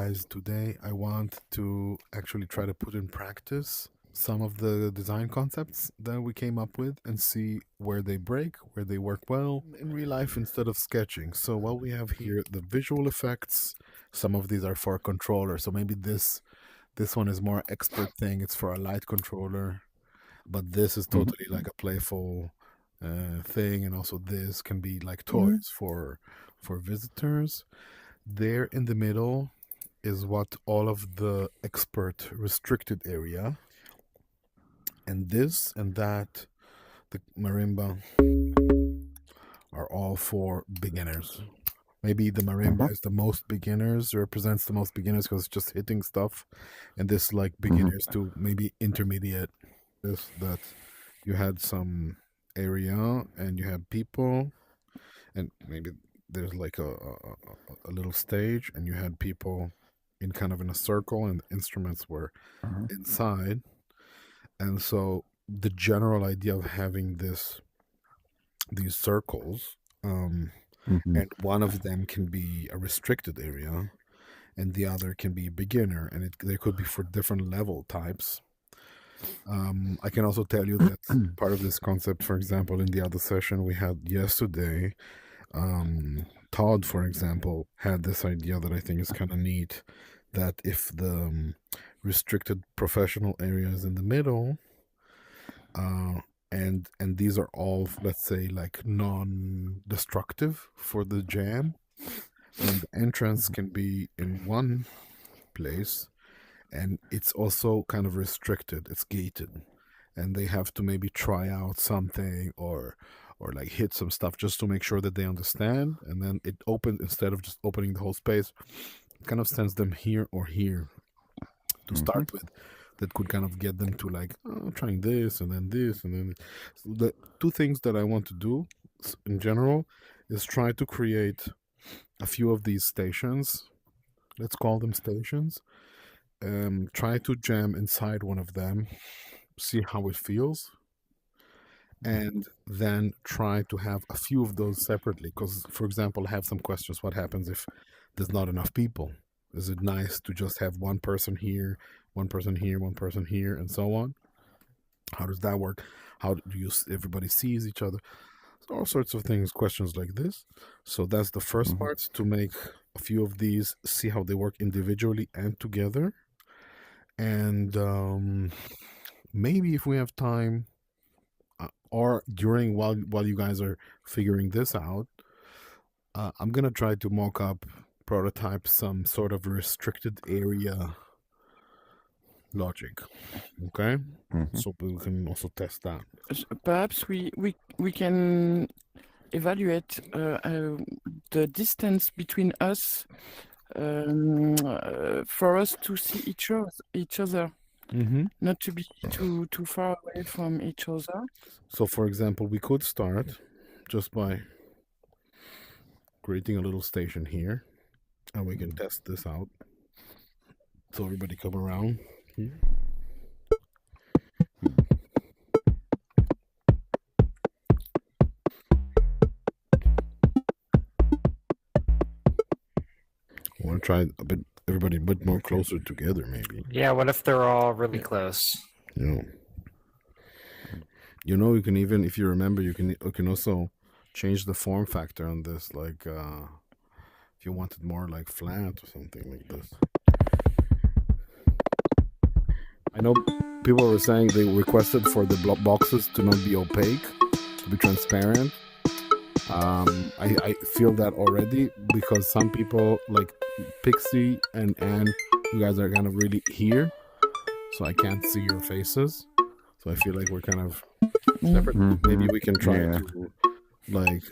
guys, today I want to actually try to put in practice some of the design concepts that we came up with and see where they break, where they work well in real life instead of sketching. So what we have here, the visual effects, some of these are for a controller. So maybe this one is more expert thing. It's for a light controller, but this is totally like a playful thing, and also this can be like toys for visitors. There in the middle is what all of the expert restricted area, and this and that, the marimba, are all for beginners. Maybe the marimba is the most beginners, represents the most beginners because it's just hitting stuff, and this like beginners to maybe intermediate. This that you had some area and you had people, and maybe there's like a little stage, and you had people in kind of in a circle, and the instruments were inside. And so the general idea of having these circles, and one of them can be a restricted area, and the other can be beginner, and they could be for different level types. I can also tell you that part of this concept, for example, in the other session we had yesterday, Todd, for example, had this idea that I think is kind of neat, that if the restricted professional area is in the middle, and these are all, let's say, like non-destructive for the jam, and the entrance can be in one place, and it's also kind of restricted, it's gated, and they have to maybe try out something or like hit some stuff just to make sure that they understand, and then it opens, instead of just opening the whole space, it kind of sends them here or here to start with. That could kind of get them to like, oh, trying this and then this and then. So the two things that I want to do in general is try to create a few of these stations. Let's call them stations. Try to jam inside one of them, see how it feels, and then try to have a few of those separately. Because, for example, I have some questions. What happens if there's not enough people? Is it nice to just have one person here, one person here, one person here, and so on? How does that work? How do everybody sees each other? All sorts of things, questions like this. So that's the first part, to make a few of these, see how they work individually and together. And maybe if we have time, or during while you guys are figuring this out, I'm gonna try to mock up, prototype some sort of restricted area logic. Okay, so we can also test that. Perhaps we can evaluate the distance between us, for us to see each other, not to be too far away from each other. So, for example, we could start just by creating a little station here, and we can test this out. So everybody come around here. I want to try everybody a bit more closer together, maybe. Yeah, what if they're all really close? Yeah. You can even, if you remember, you can also change the form factor on this, like if you want it more like flat or something like this. I know people were saying they requested for the boxes to not be opaque, to be transparent. I feel that already, because some people, like Pixie and Anne, you guys are kind of really here, so I can't see your faces. So I feel like we're kind of separate. Maybe we can try to like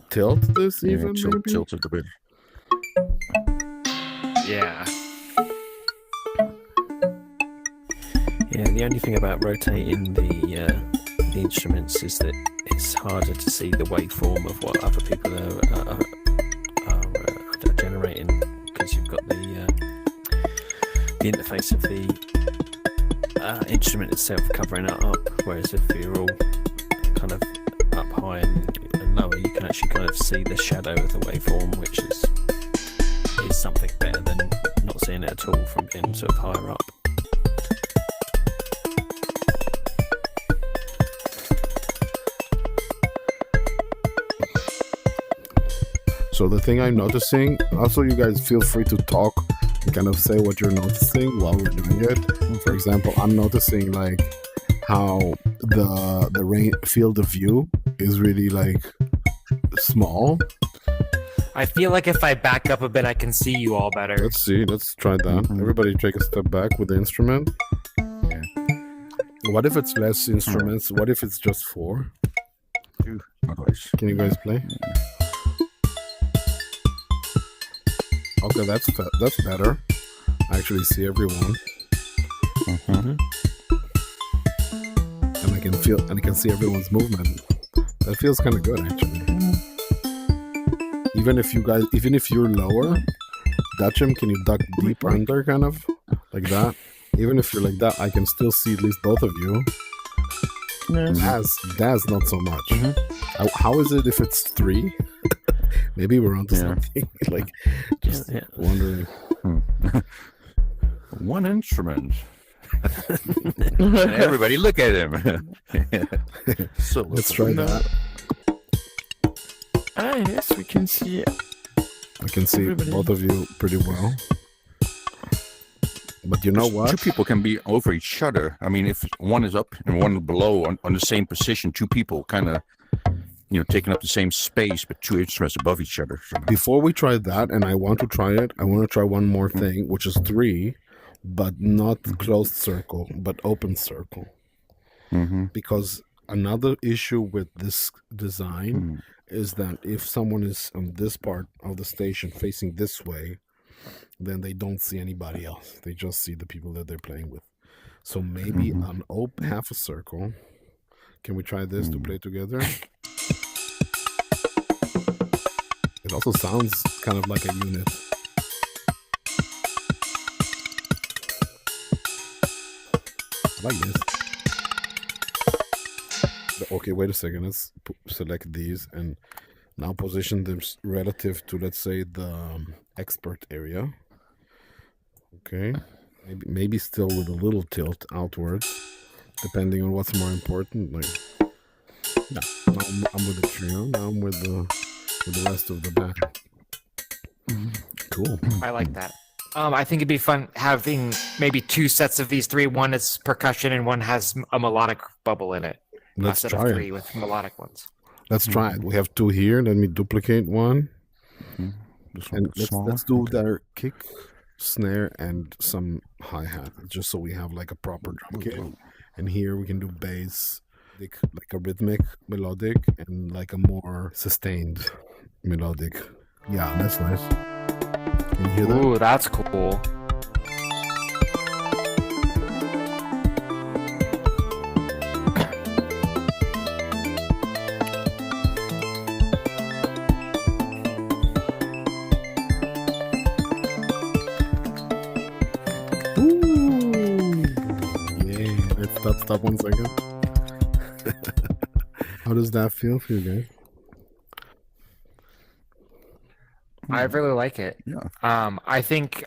tilt this even. Tilt it a bit. Yeah. Yeah, the only thing about rotating the instruments is that it's harder to see the waveform of what other people are generating, because you've got the interface of the instrument itself covering it up, whereas if you're all kind of up high and lower, you can actually kind of see the shadow of the waveform, which is something better than not seeing it at all from being sort of higher up. So the thing I'm noticing, also you guys feel free to talk and kind of say what you're noticing while we're doing it. For example, I'm noticing like how the rain field of view is really like small. I feel like if I back up a bit, I can see you all better. Let's see, let's try that. Everybody take a step back with the instrument. Yeah. What if it's less instruments? What if it's just 4? Otherwise. Can you guys play? Okay, that's better. I actually see everyone, and I can see everyone's movement. That feels kind of good, actually. Even if you're lower, Dutcham, can you duck deep under, kind of like that? Even if you're like that, I can still see at least both of you. Daz, not so much. How is it if it's 3? Maybe we're onto something. Like, just wondering. One instrument. And everybody look at him. So Let's try that. Yes, we can see. I can see Everybody. both of you pretty well. But you know what? 2 people can be over each other. I mean, if one is up and one below on the same position, 2 people kind of, taking up the same space, but 2 instruments above each other. So. Before we try that, and I want to try it, I want to try one more thing, which is 3, but not closed circle, but open circle. Because another issue with this design is that if someone is on this part of the station facing this way, then they don't see anybody else. They just see the people that they're playing with. So maybe an half a circle. Can we try this to play together? It also sounds kind of like a unit. I like this. Okay, wait a second. Let's select these and now position them relative to, let's say, the expert area. Okay, maybe still with a little tilt outwards, depending on what's more important. Like, now I'm with the trio. Now I'm with the rest of the band. Cool. I like that. I think it'd be fun having maybe 2 sets of these 3. One is percussion and one has a melodic bubble in it. Let's set try of 3 it. with melodic ones. Let's try it. We have 2 here. Let me duplicate one. And let's do their kick, snare, and some hi-hat, just so we have like a proper drum kit. And here we can do bass, like a rhythmic melodic, and like a more sustained melodic. Yeah, that's nice. Can you hear that? Ooh, that's cool. Stop 1 second. How does that feel for you guys? I really like it. Yeah. I think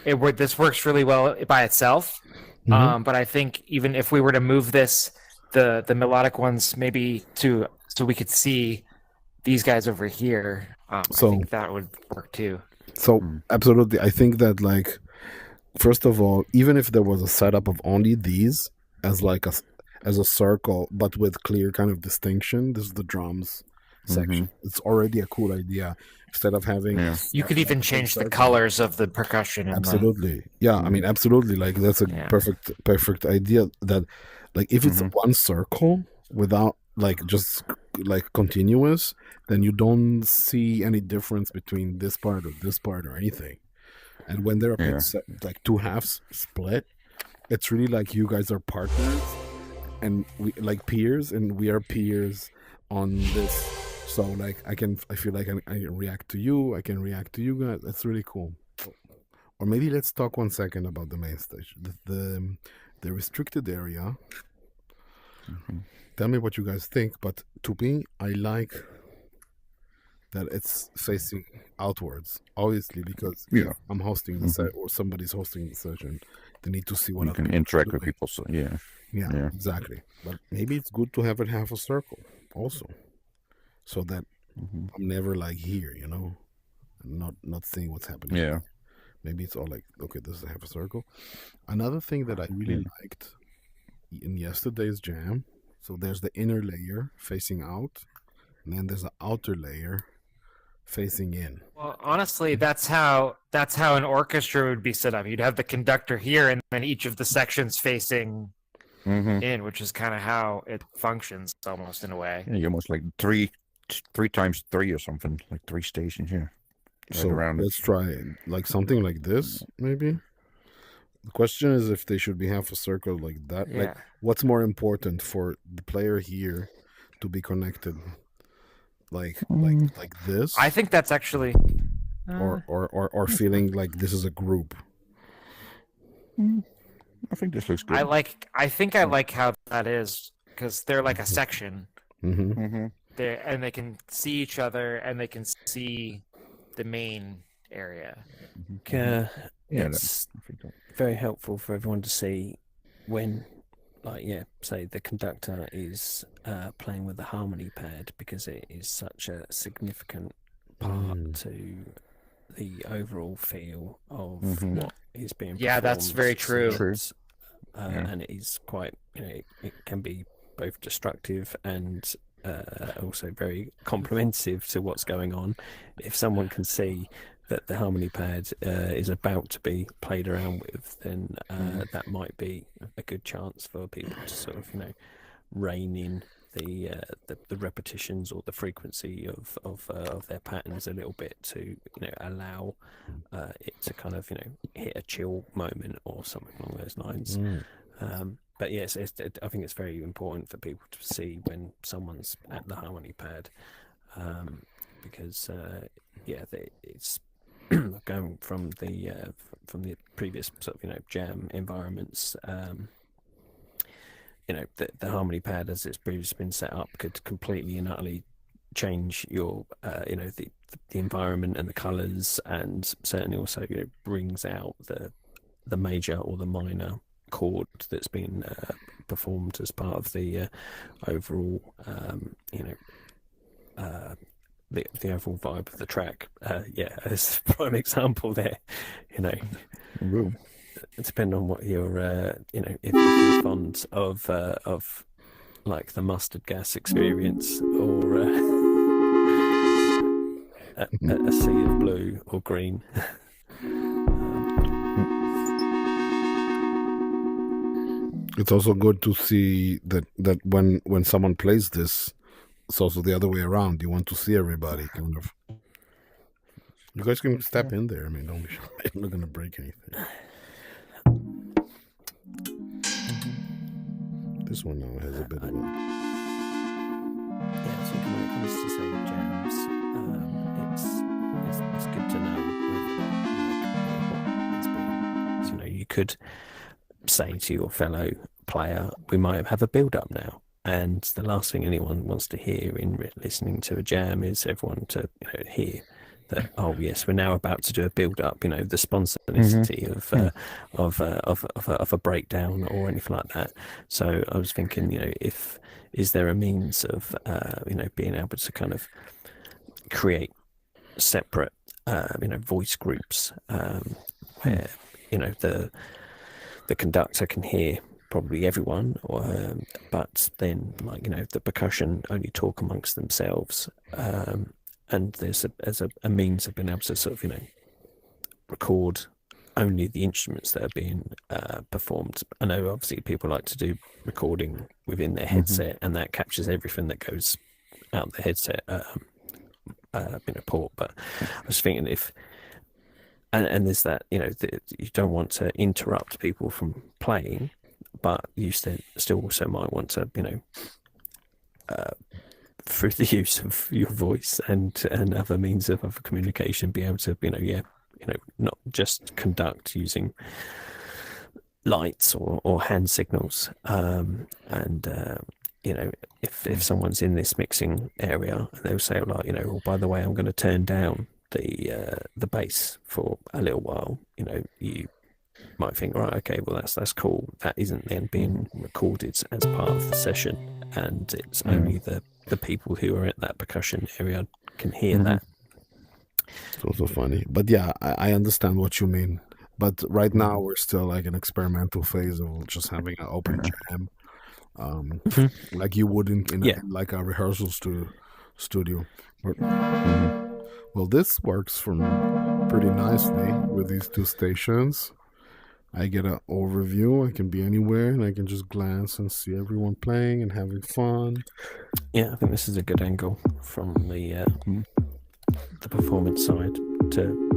this works really well by itself. But I think even if we were to move this, the melodic ones maybe so we could see these guys over here, I think that would work too. So absolutely, I think that, like, first of all, even if there was a setup of only these as a circle, but with clear kind of distinction, this is the drums section. It's already a cool idea. Instead of having, you could even change the colors of the percussion. Absolutely, I mean, absolutely. Like, that's a perfect idea. That, like, if it's one circle without just continuous, then you don't see any difference between this part or anything. And when they're like 2 halves split, it's really like you guys are partners and we like peers, and we are peers on this. So like I feel like I can react to you, I can react to you guys. That's really cool. Or maybe let's talk 1 second about the main stage, the restricted area. Tell me what you guys think. But to me, I like that it's facing outwards, obviously, because Yeah. if I'm hosting the set or somebody's hosting the session, they need to see what You other can people are interact with doing. people. So yeah. Yeah, exactly. But maybe it's good to have it half a circle also, so that I'm never like here, you know, not seeing what's happening. Yeah. Maybe it's all like, okay, this is half a circle. Another thing that I really liked in yesterday's jam, so there's the inner layer facing out, and then there's an outer layer facing in. Well, honestly, that's how an orchestra would be set up. You'd have the conductor here, and then each of the sections facing in, which is kind of how it functions, almost in a way. Yeah, you're almost like three times three or something, like 3 stations here. Right So around let's try like something like this, maybe. The question is if they should be half a circle like that. Yeah. Like, what's more important for the player here to be connected? Like this, I think that's actually or feeling like this is a group. I think this looks good. I think I like how that is, because they're like a section. They and they can see each other, and they can see the main area. It's very helpful for everyone to see when, like, say the conductor is playing with the harmony pad, because it is such a significant part to the overall feel of what is being performed. Yeah, that's very true. And it is quite, it can be both destructive and also very complimentive to what's going on. If someone can see that the harmony pad is about to be played around with, then that might be a good chance for people to sort of, rein in the repetitions or the frequency of their patterns a little bit, to allow it to kind of hit a chill moment or something along those lines. But yes, I think it's very important for people to see when someone's at the harmony pad, because it's going from the previous sort of jam environments. The harmony pad, as it's previously been set up, could completely and utterly change your the environment and the colors, and certainly also brings out the major or the minor chord that's been performed as part of the overall the overall vibe of the track. As a prime example there, depending on what you're if you're fond of like the mustard gas experience, or a sea of blue or green. It's also good to see that when someone plays this, it's also the other way around. You want to see everybody kind of. You guys can step in there. I mean, don't be shy. I'm not gonna break anything. This one now has a bit of a. Yeah, I think when it comes to say jams, it's good to know what it's been. So, you could say to your fellow player, we might have a build-up now, and the last thing anyone wants to hear in listening to a jam is everyone to hear that, oh yes, we're now about to do a build-up, the spontaneity of a breakdown or anything like that. So I was thinking, is there a means of being able to kind of create separate voice groups where the conductor can hear probably everyone, but then the percussion only talk amongst themselves, and there's a means of being able to sort of record only the instruments that are being performed. I know obviously people like to do recording within their headset, and that captures everything that goes out the headset port. But I was thinking if and there's that you don't want to interrupt people from playing, but you still also might want to through the use of your voice and other means of other communication, be able to not just conduct using lights or hand signals, and if someone's in this mixing area and they'll say like, oh, by the way, I'm going to turn down the bass for a little while, you might think, right, okay, well that's cool. That isn't then being recorded as part of the session, and it's only the people who are at that percussion area can hear that. It's also funny, but yeah, I understand what you mean. But right now we're still like an experimental phase of just having an open jam, like you would in like a rehearsal studio. But, well, this works for me pretty nicely with these two stations. I get an overview. I can be anywhere, and I can just glance and see everyone playing and having fun. Yeah, I think this is a good angle from the performance side to.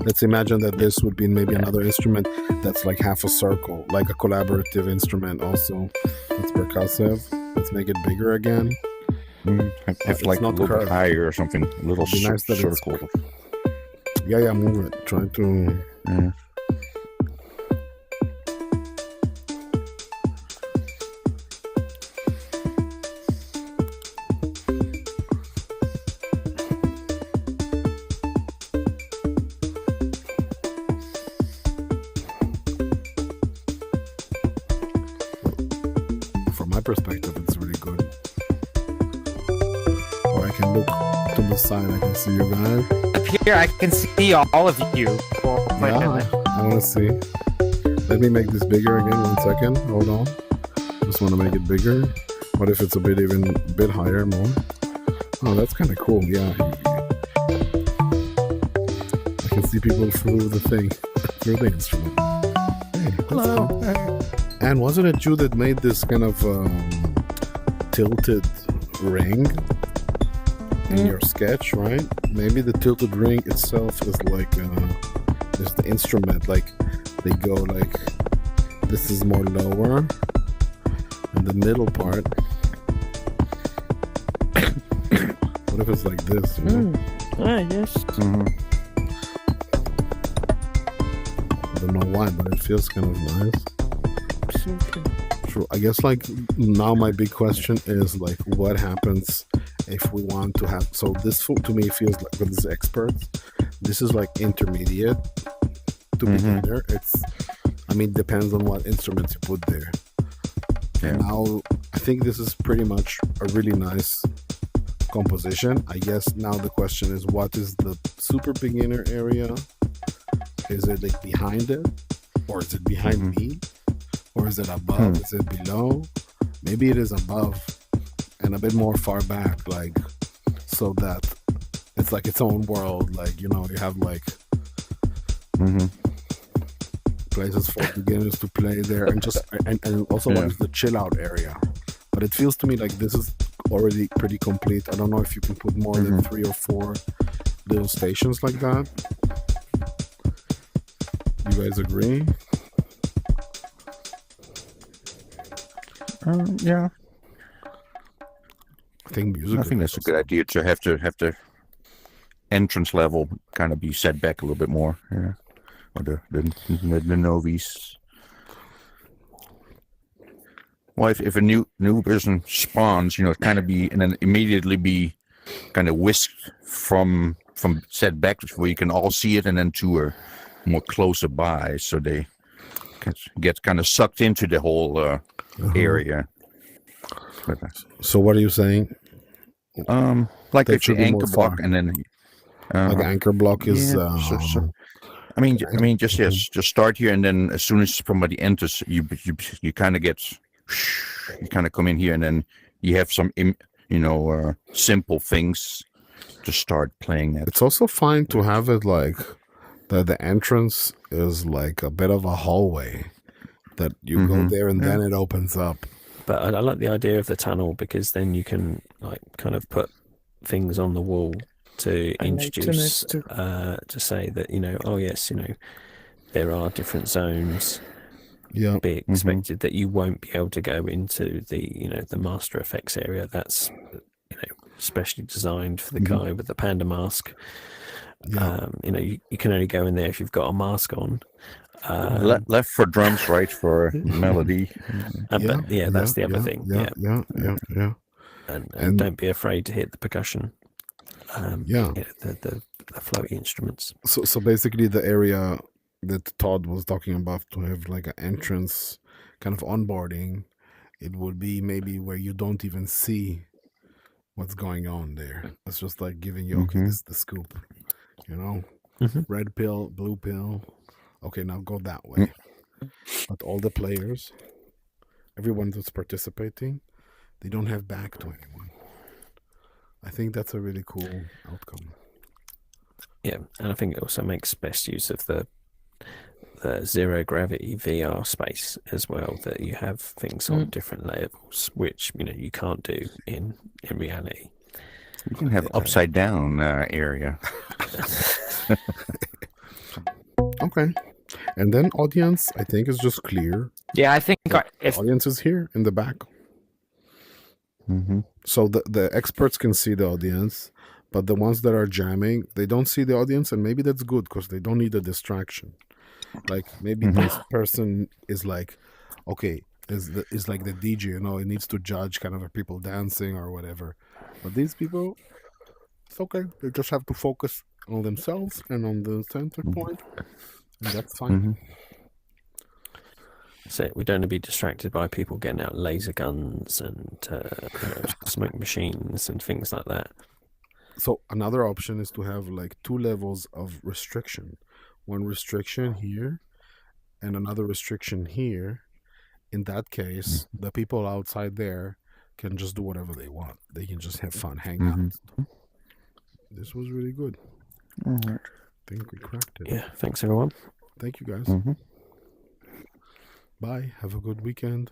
Let's imagine that this would be maybe another instrument that's like half a circle, like a collaborative instrument also. It's percussive. Let's make it bigger again. Have like a little bit higher or something. A little nice circle. Yeah, move it. Try to... perspective, it's really good. Or I can look to the side, I can see you guys. Up here, I can see all of you. Yeah, I want to see. Let me make this bigger again. 1 second. Hold on. Just want to make it bigger. What if it's a bit higher, more? Oh, that's kind of cool. Yeah. I can see people through the thing, through the instrument. Hey, hello. Hey. And wasn't it you that made this kind of tilted ring in your sketch, right? Maybe the tilted ring itself is like is the instrument. Like they go like this is more lower, and the middle part. What if it's like this? You know? Yes. I don't know why, but it feels kind of nice. True. I guess like now my big question is like what happens if we want to have, so this to me feels like with this expert, this is like intermediate to beginner. It's, I mean, depends on what instruments you put there. Yeah. Now I think this is pretty much a really nice composition. I guess now the question is, what is the super beginner area? Is it like behind it, or is it behind me? Or is it above? Is it below? Maybe it is above and a bit more far back, like so that it's like its own world. Like, you know, you have like places for beginners to play there, and just and also what is the chill out area. But it feels to me like this is already pretty complete. I don't know if you can put more than 3 or 4 little stations like that. You guys agree? Yeah. I think that's a good idea to have the entrance level kind of be set back a little bit more. Yeah. Or the novice. Well, if a new person spawns, you know, kind of be, and then immediately be kind of whisked from set back where you can all see it, and then to a more closer by, so they get kind of sucked into the whole area. So what are you saying? Like if the anchor block, and then like anchor block is. I mean, just start here, and then as soon as somebody enters, you kind of get, you kind of come in here, and then you have some, simple things to start playing at. It's also fine to have it like that. The entrance is like a bit of a hallway, that you go there and then it opens up. But I like the idea of the tunnel, because then you can like kind of put things on the wall to I like introduce, tunnels too. to say that, oh yes, there are different zones. Yeah. Be expected that you won't be able to go into the the master effects area. That's specially designed for the guy with the panda mask. Yeah. You can only go in there if you've got a mask on. Left for drums, right for melody. But that's the other thing. Yeah. And don't be afraid to hit the percussion. The floaty instruments. So basically, the area that Todd was talking about, to have like an entrance kind of onboarding, it would be maybe where you don't even see what's going on there. It's just like giving you, okay, this is the scoop, red pill, blue pill. Okay, now go that way. But all the players, everyone that's participating, they don't have back to anyone. I think that's a really cool outcome. Yeah, and I think it also makes best use of the zero gravity VR space as well, that you have things on different levels, which you can't do in reality. You can have upside down area. Okay. And then audience, I think, is just clear. Yeah, I think The audience is here in the back. So the experts can see the audience, but the ones that are jamming, they don't see the audience, and maybe that's good because they don't need a distraction. Like maybe this person is like, okay, is like the DJ, it needs to judge kind of people dancing or whatever. But these people, it's okay. They just have to focus on themselves and on the center point, and that's fine. So we don't want to be distracted by people getting out laser guns and smoke machines and things like that. So another option is to have like 2 levels of restriction. One restriction here and another restriction here. In that case, the people outside there can just do whatever they want. They can just have fun, hang out. This was really good. I think we cracked it. Yeah, thanks everyone. Thank you guys. Bye. Have a good weekend.